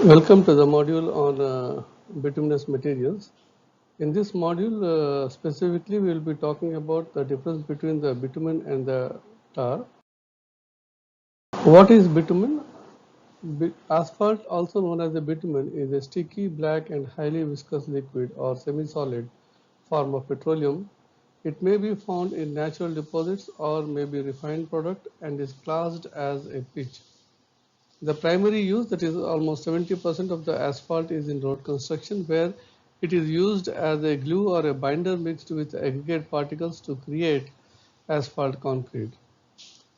Welcome to the module on bituminous materials. In this module, specifically, we will be talking about the difference between the bitumen and the tar. What is bitumen? Asphalt, also known as the bitumen, is a sticky, black, and highly viscous liquid or semi-solid form of petroleum. It may be found in natural deposits or may be refined product and is classed as a pitch. The primary use, that is almost 70% of the asphalt, is in road construction, where it is used as a glue or a binder mixed with aggregate particles to create asphalt concrete.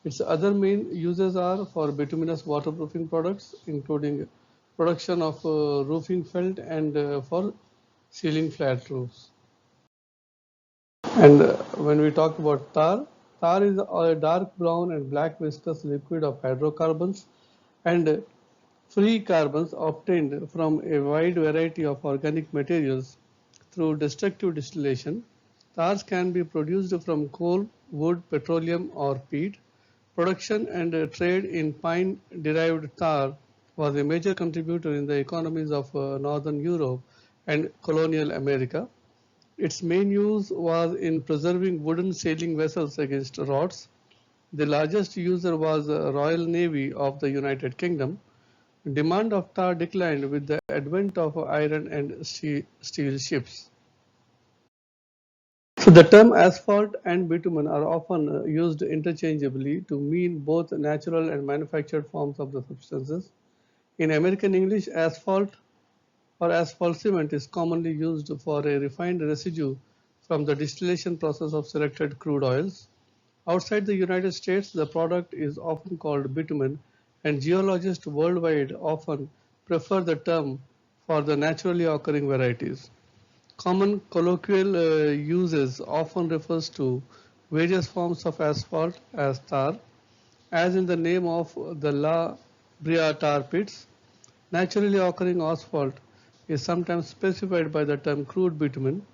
Its other main uses are for bituminous waterproofing products, including production of roofing felt and for sealing flat roofs. And when we talk about tar, tar is a dark brown and black viscous liquid of hydrocarbons and free carbons obtained from a wide variety of organic materials through destructive distillation. Tars can be produced from coal, wood, petroleum, or peat. Production and trade in pine-derived tar was a major contributor in the economies of Northern Europe and colonial America. Its main use was in preserving wooden sailing vessels against rots. The largest user was the Royal Navy of the United Kingdom. Demand of tar declined with the advent of iron and steel ships. So the term asphalt and bitumen are often used interchangeably to mean both natural and manufactured forms of the substances. In American English, asphalt or asphalt cement is commonly used for a refined residue from the distillation process of selected crude oils. Outside the United States, the product is often called bitumen, and geologists worldwide often prefer the term for the naturally occurring varieties. Common colloquial uses often refers to various forms of asphalt as tar, as in the name of the La Brea tar pits. Naturally occurring asphalt is sometimes specified by the term crude bitumen.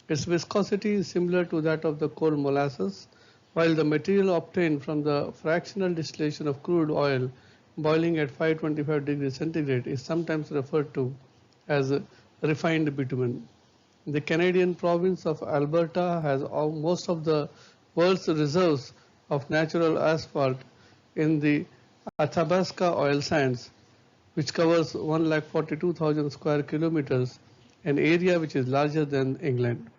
Its viscosity is similar to that of the coal molasses, while the material obtained from the fractional distillation of crude oil boiling at 525 degrees centigrade is sometimes referred to as refined bitumen. The Canadian province of Alberta has most of the world's reserves of natural asphalt in the Athabasca oil sands, which covers 142,000 square kilometers, an area which is larger than England.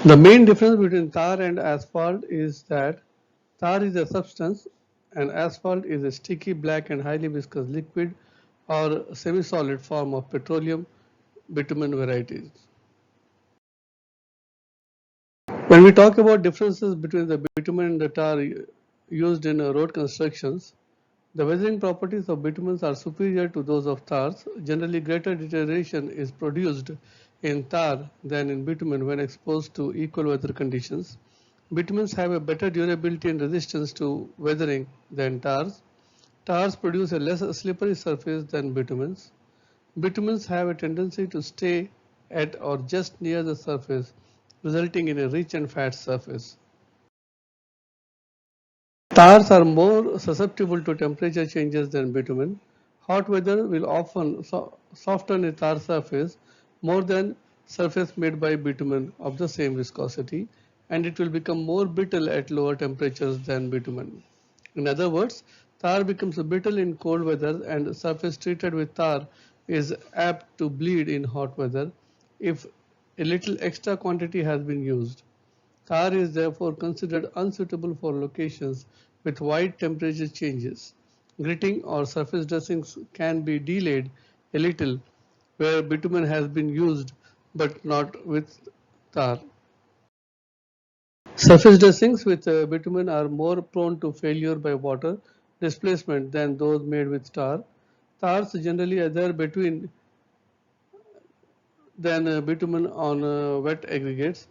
The main difference between tar and asphalt is that tar is a substance and asphalt is a sticky, black and highly viscous liquid or semi-solid form of petroleum bitumen varieties. When we talk about differences between the bitumen and the tar used in road constructions, the weathering properties of bitumens are superior to those of tars. Generally, greater deterioration is produced in tar than in bitumen when exposed to equal weather conditions. Bitumens have a better durability and resistance to weathering than tars. Tars produce a less slippery surface than bitumens. Bitumens have a tendency to stay at or just near the surface, resulting in a rich and fat surface. Tars are more susceptible to temperature changes than bitumen. Hot weather will often soften a tar surface more than surface made by bitumen of the same viscosity, and it will become more brittle at lower temperatures than bitumen. In other words, tar becomes brittle in cold weather and surface treated with tar is apt to bleed in hot weather if a little extra quantity has been used. Tar is therefore considered unsuitable for locations with wide temperature changes. Gritting or surface dressings can be delayed a little where bitumen has been used but not with tar. Surface dressings with bitumen are more prone to failure by water displacement than those made with tar. Tars generally adhere between than bitumen on wet aggregates.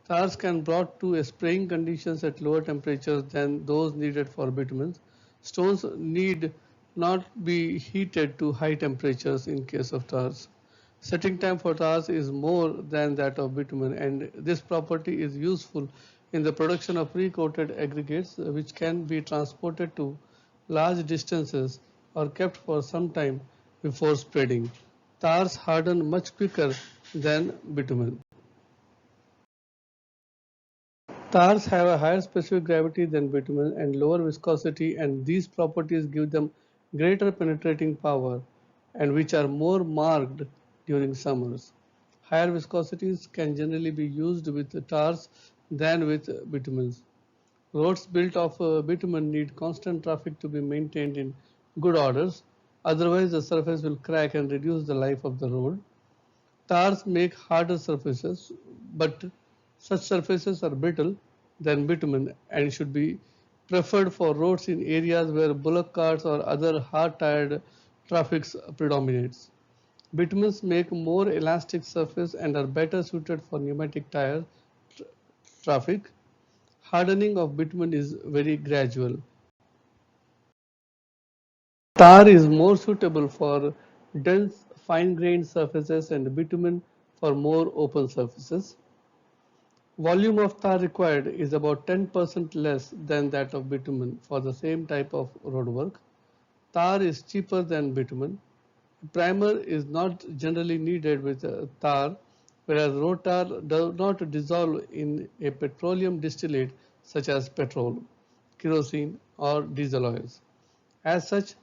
Tars can brought to a spraying conditions at lower temperatures than those needed for bitumens. Stones need not be heated to high temperatures in case of tars. Setting time for tars is more than that of bitumen, and this property is useful in the production of pre-coated aggregates which can be transported to large distances or kept for some time before spreading. Tars harden much quicker than bitumen. Tars have a higher specific gravity than bitumen and lower viscosity, and these properties give them greater penetrating power and which are more marked during summers. Higher viscosities can generally be used with tars than with bitumens. Roads built of bitumen need constant traffic to be maintained in good orders, otherwise the surface will crack and reduce the life of the road. Tars make harder surfaces, but such surfaces are brittle than bitumen and should be preferred for roads in areas where bullock carts or other hard-tired traffic predominates. Bitumens make more elastic surface and are better suited for pneumatic tire traffic. Hardening of bitumen is very gradual. Tar is more suitable for dense, fine-grained surfaces and bitumen for more open surfaces. Volume of tar required is about 10% less than that of bitumen for the same type of roadwork. Tar is cheaper than bitumen. Primer is not generally needed with tar, whereas road tar does not dissolve in a petroleum distillate such as petrol, kerosene, or diesel oils. As such,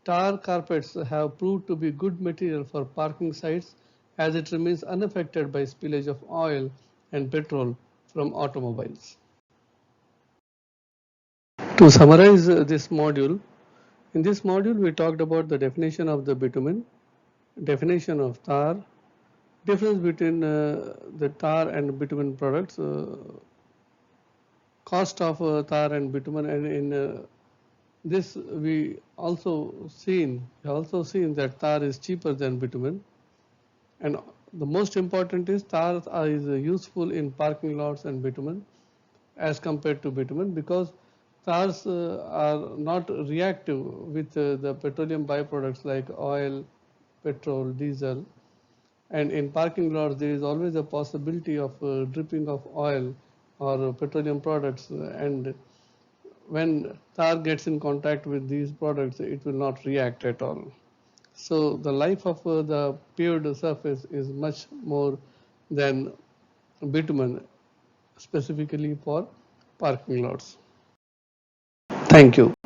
tar carpets have proved to be good material for parking sites as it remains unaffected by spillage of oil and petrol from automobiles. To summarize this module, in this module we talked about the definition of the bitumen, definition of tar, difference between the tar and bitumen products, cost of tar and bitumen, and in this we also seen that tar is cheaper than bitumen, and the most important is tar is useful in parking lots and bitumen as compared to bitumen because tars are not reactive with the petroleum byproducts like oil, petrol, diesel, and in parking lots there is always a possibility of dripping of oil or petroleum products, and when tar gets in contact with these products it will not react at all. So the life of the paved surface is much more than bitumen specifically for parking lots. Thank you.